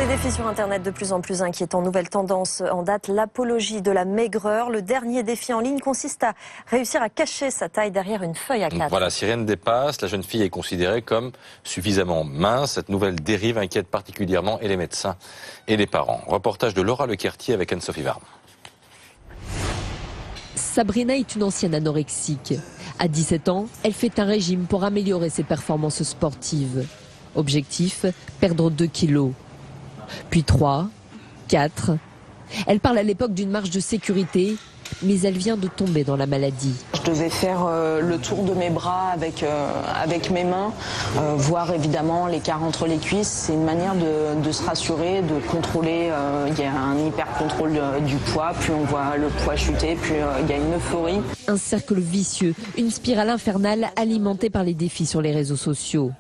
Ces défis sur Internet de plus en plus inquiétants. Nouvelle tendance en date, l'apologie de la maigreur. Le dernier défi en ligne consiste à réussir à cacher sa taille derrière une feuille A4. Voilà, si rien ne dépasse, la jeune fille est considérée comme suffisamment mince. Cette nouvelle dérive inquiète particulièrement et les médecins et les parents. Reportage de Laura Lequertier avec Anne-Sophie Varme. Sabrina est une ancienne anorexique. À 17 ans, elle fait un régime pour améliorer ses performances sportives. Objectif, perdre 2 kilos. Puis 3, 4. Elle parle à l'époque d'une marge de sécurité, mais elle vient de tomber dans la maladie. Je devais faire le tour de mes bras avec mes mains, voir évidemment l'écart entre les cuisses. C'est une manière de se rassurer, de contrôler. Il y a un hyper-contrôle du poids, puis on voit le poids chuter, puis il y a une euphorie. Un cercle vicieux, une spirale infernale alimentée par les défis sur les réseaux sociaux.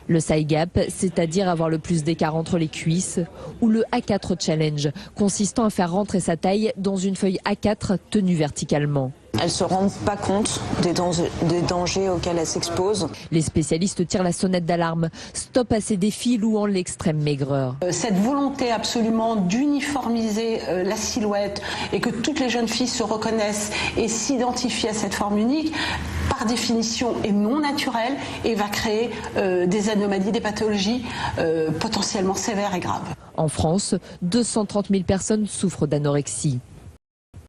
Le side gap, c'est-à-dire avoir le plus d'écart entre les cuisses, ou le A4 challenge, consistant à faire rentrer sa taille dans une feuille A4 tenue verticalement. Elles ne se rendent pas compte des dangers auxquels elles s'exposent. Les spécialistes tirent la sonnette d'alarme. Stop à ces défis louant l'extrême maigreur. Cette volonté absolument d'uniformiser la silhouette et que toutes les jeunes filles se reconnaissent et s'identifient à cette forme unique, par définition est non naturelle et va créer des anomalies, des pathologies potentiellement sévères et graves. En France, 230 000 personnes souffrent d'anorexie.